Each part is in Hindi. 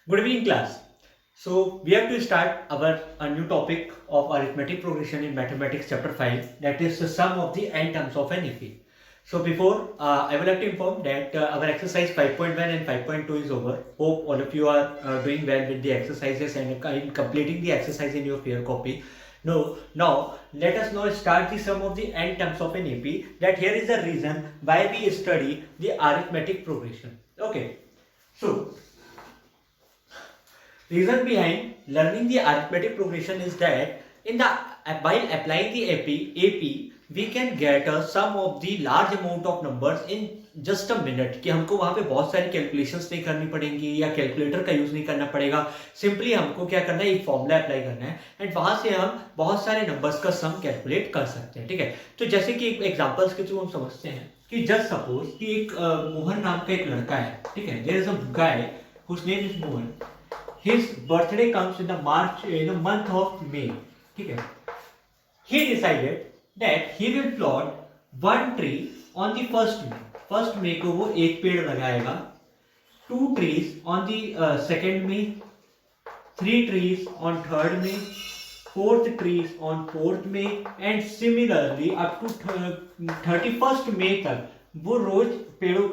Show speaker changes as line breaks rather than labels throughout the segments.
Good evening, class. So we have to start our a new topic of arithmetic progression in mathematics chapter 5, that is the sum of the n terms of an AP. So before I would like to inform that our exercise 5.1 and 5.2 is over. Hope all of you are doing well with the exercises and completing the exercise in your fair copy. No, now let us now start the sum of the n terms of an AP. That here is the reason why we study the arithmetic progression. Okay, so reason behind learning the arithmetic progression is that while applying the AP we can get a sum of the large amount of numbers in just a minute. कि हमको वहां पे बहुत सारी कैलकुलेशंस नहीं करनी पड़ेंगी या कैलकुलेटर का यूज नहीं करना पड़ेगा. सिंपली हमको क्या करना है, एक फॉर्मूला अप्लाई करना है एंड वहां से हम बहुत सारे नंबर्स का सम कैलकुलेट कर सकते हैं. ठीक है, तो जैसे कि एक एग्जांपल्स के थ्रू हम समझते हैं कि जस्ट सपोज कि एक मोहन नाम का एक लड़का है. ठीक है, there is a guy whose name is Mohan. His birthday comes in the month of May. ठीक है, he decided that he will plot one tree on the first May. First May को वो एक पेड़ लगाएगा. 2 trees on the second May, 3 trees on third May, 4th trees on 4th May, and similarly up to 31st May तक वो रोज पेड़ों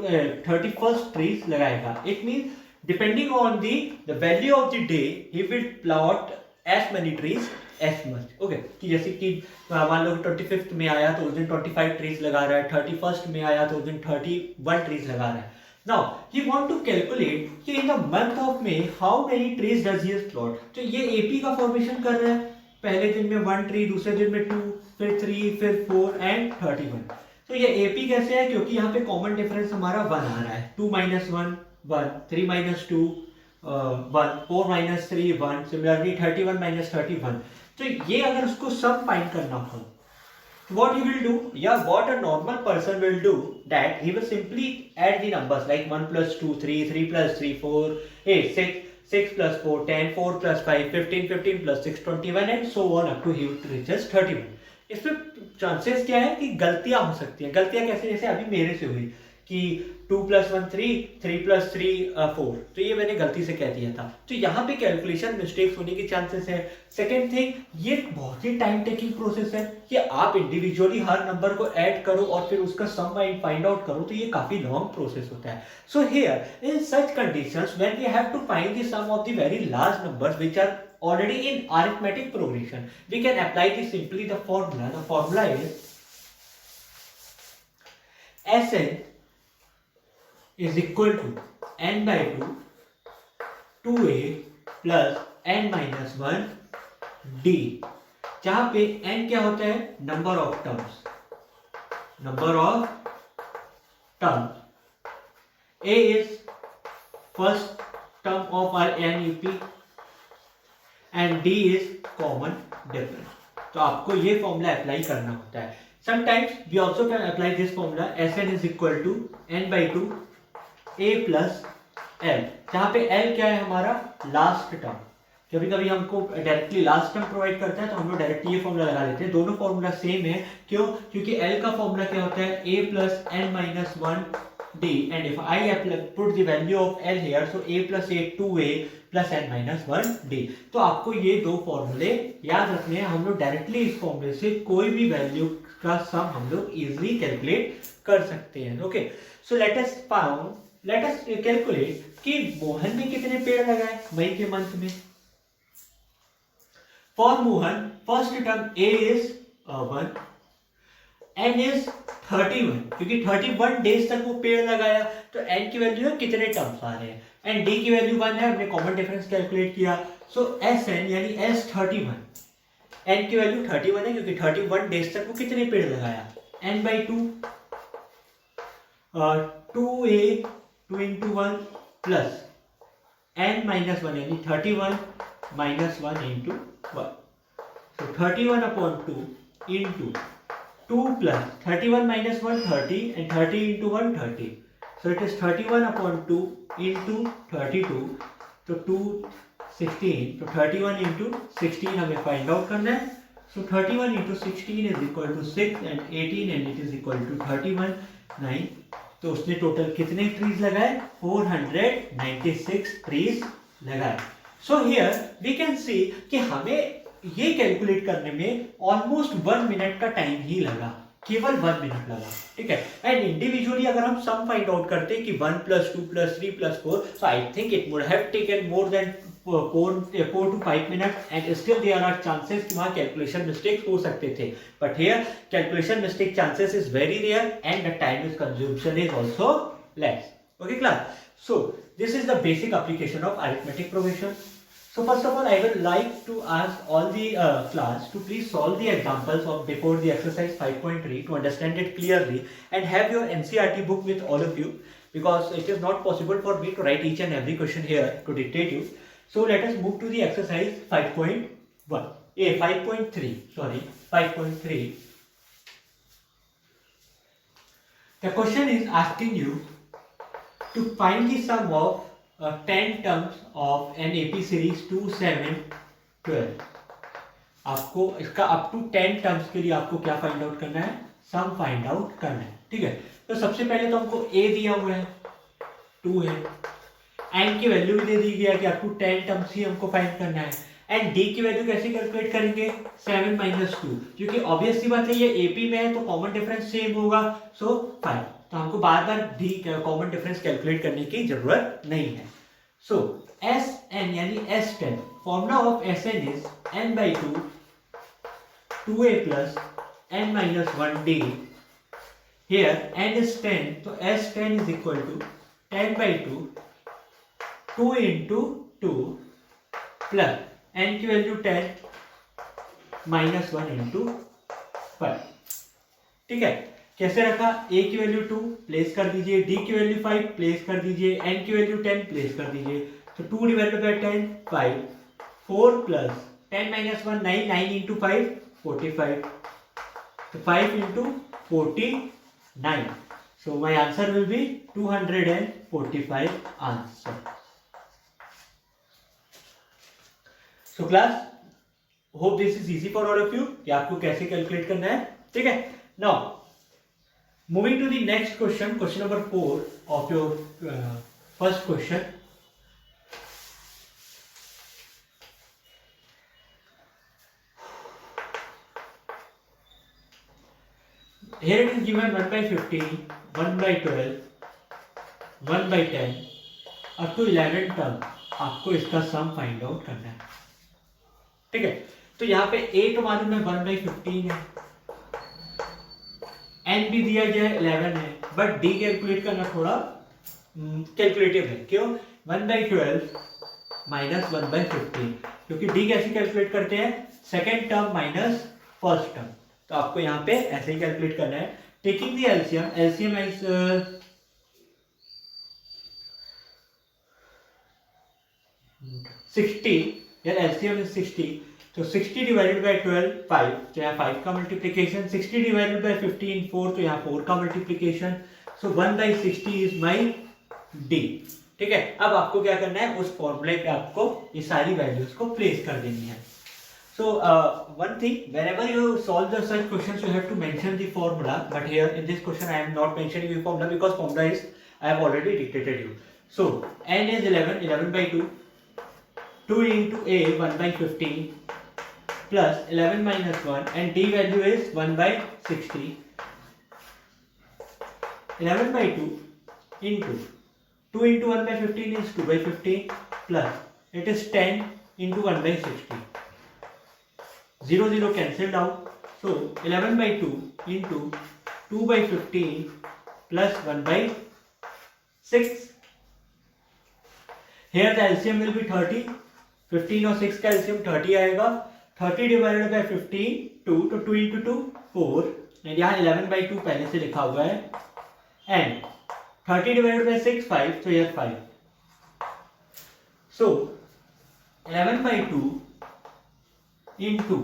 31st trees लगाएगा. It means depending on the value of the day he will plot as many trees as much. Okay, कि जैसे कि मान लो 25th में आया तो उस दिन 25 trees लगा रहा है, 31st में आया तो उस दिन 31 trees लगा रहा है. Now he want to calculate कि in the month of May how many trees does he plot. तो ये AP का फॉर्मेशन कर रहा है. पहले दिन में 1 tree, दूसरे दिन में 2, फिर 3, फिर 4 एंड 31. तो ये AP कैसे है, क्योंकि यहाँ पे कॉमन डिफरेंस हमारा 1 आ रहा है. 2 minus 1 1, 3 minus 2 1, 4 minus 3 1, similarly 31 minus 31. तो ये अगर उसको सम फाइंड करना हो, what he will do, yeah, what a normal person will do, that he will simply add the numbers like 1 plus 2 3, 3 plus 3 4, 8 6, 6 plus 4 10, 4 plus 5 15, 15 plus 6 21 and so on up to he reaches 31. इसमें चांसेस क्या है कि गलतियां हो सकती हैं. गलतियां कैसे, जैसे अभी मेरे से हुई कि 2 plus 1 3, 3 plus 3 4, तो ये मैंने गलती से कह दिया था. तो यहाँ पे कैलकुलेशन मिस्टेक्स होने के चांसेस है. सेकेंड थिंग, ये बहुत ही टाइम टेकिंग प्रोसेस है कि आप इंडिविजुअली हर नंबर को ऐड करो और फिर उसका सम फाइंड आउट करो, तो ये काफी लॉन्ग प्रोसेस होता है. So here in such conditions when we have to find the sum of the very large numbers which are already in arithmetic progression, we can apply this simply the formula. The formula is Sn is equal to n by 2 2a plus n minus 1 d, जहां पे n क्या होता है, number of terms. a is first term of our NEP and d is common difference. तो आपको ये फॉर्मूला अप्लाई करना होता है. Sometimes we also can apply this formula. Sn is equal to n by 2 a plus l, जहां पे l क्या है, हमारा लास्ट टर्म. कभी कभी हमको डायरेक्टली लास्ट टर्म प्रोवाइड करता है तो हम लोग डायरेक्टली ये फॉर्मूला लगा लेते हैं. दोनों फॉर्मूला सेम है. क्यों? क्योंकि l का फॉर्मूला क्या होता है, a plus n minus 1 d, and if I put the value of l here, so a plus a 2a plus n minus 1 d. तो आपको ये दो फॉर्मूले याद रखने हैं. हम लोग डायरेक्टली इस फॉर्मूले से कोई भी वैल्यू का सम हम लोग इजीली कैलकुलेट कर सकते हैं. Okay, so let us calculate कि मोहन ने कितने पेड़ लगाए मई के मंथ में. For Mohan first term a is 1, n is 31, क्योंकि 31 डेज तक वो पेड़ लगाया, तो n की वैल्यू है कितने टर्म्स आ रहे हैं, एंड d की वैल्यू 1 है. हमने कॉमन डिफरेंस कैलकुलेट किया. सो Sn यानी S31, n की वैल्यू 31 है क्योंकि 31 डेज तक वो कितने पेड़ लगाया, n by 2 2a 2 into 1 plus n minus 1 यानी 31 minus 1 into 1. So 31 upon 2 into 2 plus 31 minus 1 30 and 30 into 1 30. So it is 31 upon 2 into 32. So 2 16. So 31 into 16 हमें फाइंड आउट करना है. So 31 into 16 is equal to 6 and 18 and it is equal to 31 9. तो उसने टोटल कितने ट्रीज लगाए, 496 ट्रीज लगाए। So here we can see कि हमें ये कैलकुलेट करने में ऑलमोस्ट 1 मिनट का टाइम ही लगा, केवल 1 मिनट लगा, ठीक है। एंड इंडिविजुअली अगर हम सम फाइंड आउट करते कि 1 + 2 + 3 + 4, so I think it would have taken more than 4 to 5 minutes and still there are chances कि वहां कैलकुलेशन मिस्टेक्स हो सकते थे, but here calculation mistake chances is very rare and the time is consumption is also less. Okay class, so this is the basic application of arithmetic progression. So first of all, I would like to ask all the class to please solve the examples of before the exercise 5.3 to understand it clearly and have your NCERT book with all of you, because it is not possible for me to write each and every question here to dictate you. So let us move to the exercise 5.1. 5.3, sorry, 5.3. The question is asking you to find the sum of 10 terms of an AP series 2, 7, 12. आपको इसका अप टू 10 टर्म्स के लिए आपको क्या फाइंड आउट करना है, सम फाइंड आउट करना है, ठीक है। तो सबसे पहले तो हमको A दिया हुआ है 2 है, N की वैल्यू भी दे दी गया है कि अप टू 10 टर्म्स ही हमको फाइंड करना है, एंड D की वैल्यू कैसे कैलकुलेट करेंगे, 7 - 2, क्योंकि ऑब्वियस सी बात है ये AP में है तो कॉमन डिफरेंस सेम होगा, सो 5। तो हमको बार बार डी कॉमन डिफरेंस कैलकुलेट करने की जरूरत नहीं है। सो एस एन यानी S10, formula of Sn is n/2 2a + n - 1d। Here n is 10, तो S10 is equal to 10/2 2 × 2 plus n की वैल्यू 10 -1 × 5, ठीक है। कैसे रखा, A की वैल्यू 2 प्लेस कर दीजिए, D की वैल्यू 5 प्लेस कर दीजिए, N की वैल्यू 10 प्लेस कर दीजिए, तो 2 / 10 5, 4 + 10 - 1 9, 9 × 5 45, तो 5 × 49, so my answer will be 245 answer. So class, hope this is easy for all of you कि आपको कैसे कैलकुलेट करना है, ठीक है। Now moving to the next question, question number 4 of your first question. Here it is given 1/15, 1/12, 1/10 up to 11 term, आपको इसका सम फाइंड आउट करना है, ठीक है। तो यहाँ पे A तो मालूम है 1/15 है, N भी दिया गया है 11 है, बट D कैलकुलेट करना थोड़ा कैलकुलेटिव है, क्यों, 1/12 - 1/15, क्योंकि D कैसे कैलकुलेट करते हैं, second term minus first term, तो आपको यहाँ पे ऐसे ही कैलकुलेट करना है, taking the LCM, LCM is 60, यार एलसीएम इज 60, तो 60 / 12 5, तो यहाँ 5 का मल्टीप्लीकेशन, 60 / 15 4, तो यहाँ 4 का multiplication, so 1/60 is my D, ठीक है। अब आपको क्या करना है, उस फॉर्मूले पे आपको ये सारी वैल्यूज को प्लेस कर देनी है। So one thing, whenever you solve the such questions, you have to mention the formula. But here in this question, I am not mentioning the formula because formula is I have already dictated you. So n is 11, 11/2, 2 × a 1/15 plus 11 - 1, and d value is 1/60. 11/2 into 2 × 1/15 is 2/15 plus it is 10 × 1/60. 0 0 cancelled out, so 11/2 into 2/15 plus 1/6. Here the LCM will be 30, 15 और 6 का LCM 30 आएगा, 30 / 15 2, तो 2 × 2 4, एंड यहाँ 11/2 पहले से लिखा हुआ है, एंड 30 / 6 5, तो यह 5, so 11/2 into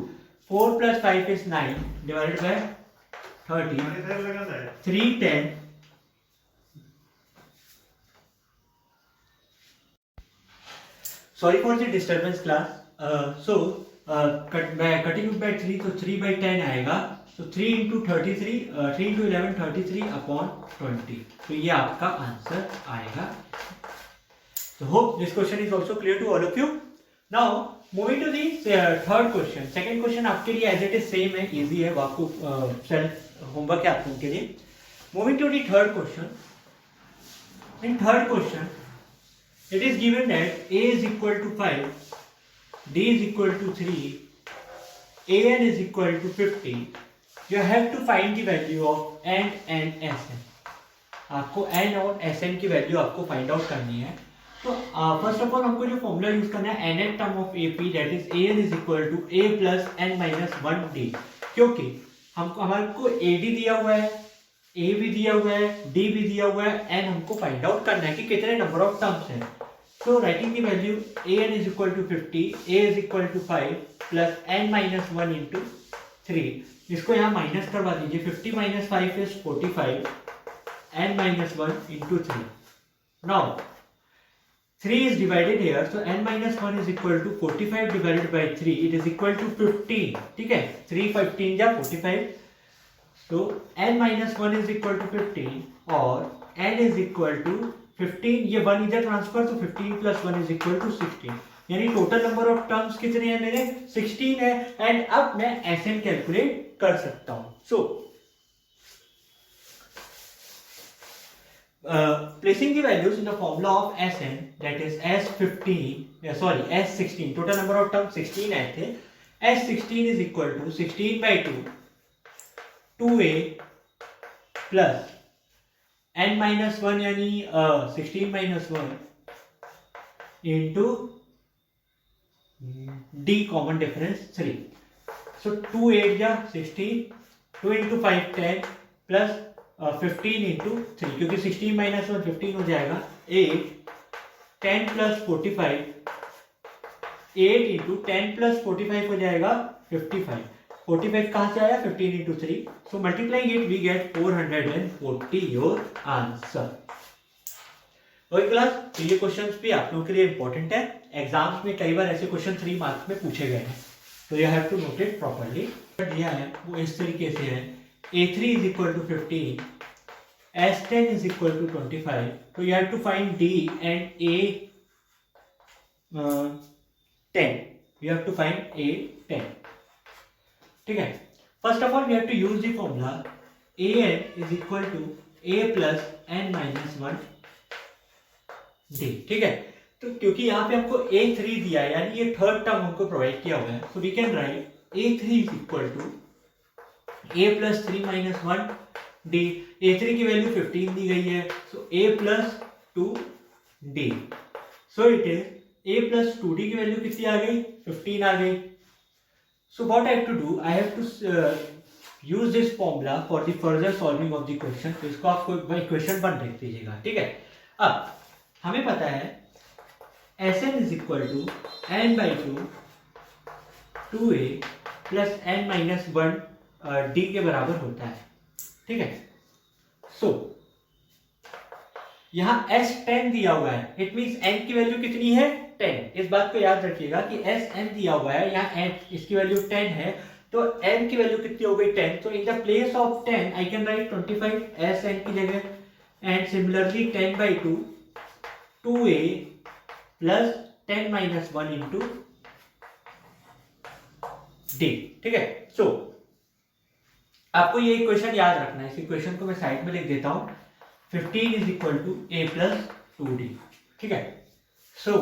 4 plus 5 is 9 divided by 30, 310. Sorry for the disturbance class. Cutting it by 3, तो 3/10 आएगा, तो 3 × 33, 3 × 11 33 upon 20, तो ये आपका आंसर आएगा। So hope this question is also clear to all of you. Now moving to the third question. Second question आपके लिए as it is same है, easy है, वो आपको self homework है आप लोगों के लिए. Moving to the third question. In third question, it is given that a is equal to 5, d is equal to 3, an is equal to 50. You have to find the value of n and sn. आपको n और sn की वैल्यू आपको फाइंड आउट करनी है. तो फर्स्ट ऑफ ऑल हमको जो फॉर्मूला यूज करना है nth term of AP, that is an is equal to a plus n minus 1d. क्योंकि हमको हमारे को AD दिया हुआ है, A भी दिया हुआ है, D भी दिया हुआ है, n हमको फाइंड आउट करना है कि कितने नंबर ऑफ टर्म्स हैं. So writing the value an is equal to 50, a is equal to 5 plus n minus 1 into 3. इसको यहाँ माइनस करवा दीजिए. 50 minus 5 is 45, n minus 1 into 3. Now 3 is divided here, so n minus 1 is equal to 45 divided by 3. It is equal to 15. ठीक है, 3 15 जा 45. So n minus 1 is equal to 15 और n is equal to 15. ये 1 इधर ट्रांसफर, तो 15 plus 1 is equal to 16. यानी टोटल नंबर ऑफ टर्म्स कितने हैं मेरे? 16 है. एंड अब मैं Sn कैलकुलेट कर सकता हूँ. सो placing the values in the formula of Sn, that is S16, total number of terms 16 आए थे. S16 is equal to 16 by 2, 2a plus n minus 1 यानी 16 minus 1 into d common difference 3. So 2 8 जा 16, 2 into 5 10 plus 15 इंटू 3, क्योंकि 16 माइनस 1 15 हो जाएगा. 8 10 प्लस 45, 8 इंटू 10 प्लस 45 हो जाएगा 55. 45 कहाँ से आया? 15 into 3. So multiplying it we get 440 your answer. Okay class, तो ये क्वेश्चंस भी आप लोगों के लिए इंपॉर्टेंट है. एग्जाम्स में कई बार ऐसे क्वेश्चन 3 मार्क्स में पूछे गए हैं, तो you have to note it properly. दिया है वो इस तरीके से है. A3 is equal to 15, S10 is equal to 25. So you have to find D and A10. You have to find A10. ठीक है. First of all, we have to use the formula AN is equal to A plus N minus 1 D. ठीक है. तो क्योंकि यहाँ पे हमको A3 दिया है, यानी ये थर्ड टर्म हमको प्रोवाइड किया हुआ है, so we can write A3 is equal to a plus 3 minus 1 d. a3 की वैल्यू 15 दी गई है, so a plus 2 d. so it is a plus 2d की वैल्यू कितनी आ गई? 15 आ गई. so what I have to do, I have to use this formula for the further solving of the question. तो इसको आपको इक्वेशन 1 लिख दीजिएगा. ठीक है. अब हमें पता है Sn is equal to n by 2 2a plus n minus 1 d के बराबर होता है. ठीक है. सो यहां S10 दिया हुआ है, इट मींस n की वैल्यू कितनी है? 10. इस बात को याद रखिएगा कि Sn दिया हुआ है, यहां n इसकी वैल्यू 10 है, तो n की वैल्यू कितनी हो गई? 10. तो in the place of 10 I can write 25 Sn की जगह. And similarly 10 by 2 2a plus 10 minus 1 into d. ठीक है. सो आपको ये इक्वेशन याद रखना है. इस इक्वेशन को मैं साइड में लिख देता हूं. 15 is equal to a plus 2d. ठीक है. सो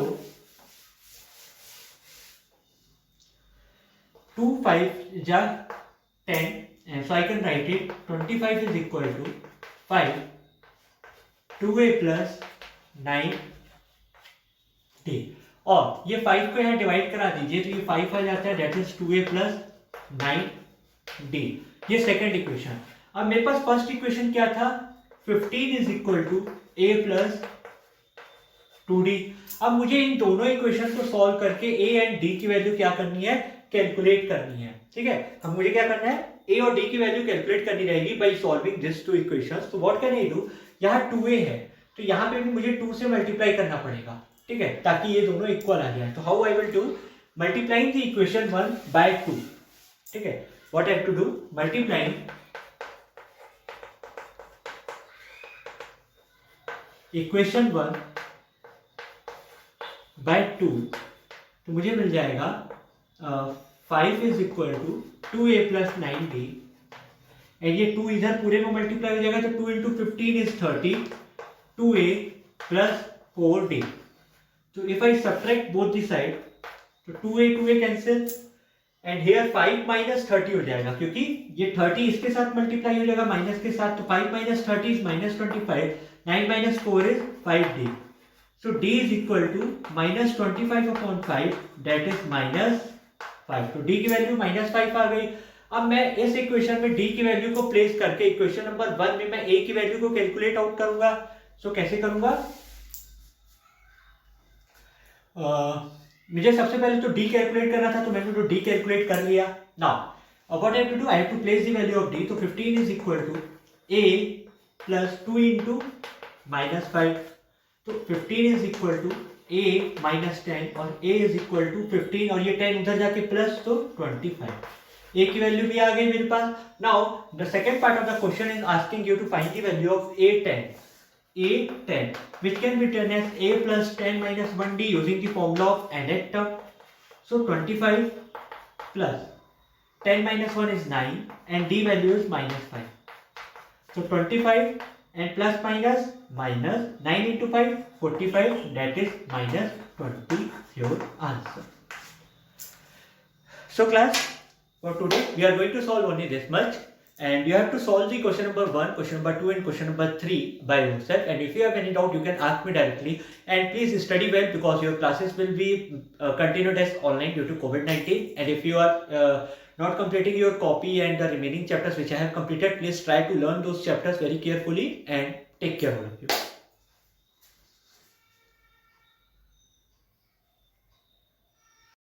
2 5 जा 10, so I can write it 25 is equal to 5 2a plus 9d. और ये 5 को यहाँ डिवाइड करा दीजिए, तो ये 5 आ जाता है, that is 2a plus 9d. ये सेकंड इक्वेशन. अब मेरे पास फर्स्ट इक्वेशन क्या था? 15 is equal to a plus 2d. अब मुझे इन दोनों इक्वेशन को सॉल्व करके a एंड d की वैल्यू क्या करनी है? कैलकुलेट करनी है. ठीक है. अब मुझे क्या करना है? a और d की वैल्यू कैलकुलेट करनी रहेगी by solving this two equations. तो व्हाट कैन आई डू? यहाँ 2a है, तो यहाँ पे भी मुझे 2 से मल्टीप्लाई करना पड़ेगा. ठीक है, ताकि ये दोनों इक्वल आ जाए. तो how I will do? Multiplying the equation 1 by 2. ठीक है. What I have to do? Multiplying equation 1 by 2, तो मुझे मिल जाएगा 5 is equal to 2a plus 9b, and ये 2 इधर पूरे में मल्टीप्लाई हो जाएगा, तो 2 into 15 is 30, 2a plus 4d. So if I subtract both the side, तो 2a cancel, and hair 5 minus 30 हो जाएगा, क्योंकि ये 30 इसके साथ मल्टीप्लाई हो जाएगा माइनस के साथ, तो 5 minus 30 is minus 25, 9 minus 4 is 5d. So d is equal to minus 25 upon 5, that is minus 5. तो d की वैल्यू माइनस 5 आ गई. अब मैं इस इक्वेशन में d की वैल्यू को प्लेस करके इक्वेशन नंबर 1 में मैं a की वैल्यू को कैलकुलेट आउट करूंगा. सो कैसे करूंगा? मुझे सबसे पहले तो d कैलकुलेट करना था, तो मैंने तो d कैलकुलेट कर लिया. Now what I have to do, I have to place the value of d. तो 15 is equal to a plus 2 into minus 5, तो 15 is equal to a minus 10, और a इज इक्वल टू 15, और ये 10 उधर जाके प्लस, तो 25. a की वैल्यू भी आ गई मेरे पास. Now the second part of the question is asking you to find the value of a10, which can be written as a plus 10 minus 1d using the formula of nth term. So 25 plus 10 minus 1 is 9, and d value is minus 5. So 25 and plus minus 9 into 5, 45, that is minus 20, your answer. So class, for today we are going to solve only this much, and you have to solve the question number 1, question number 2 and question number 3 by yourself. And if you have any doubt, you can ask me directly, and please study well, because your classes will be continued as online due to COVID-19. And if you are not completing your copy and the remaining chapters which I have completed, please try to learn those chapters very carefully, and take care of you.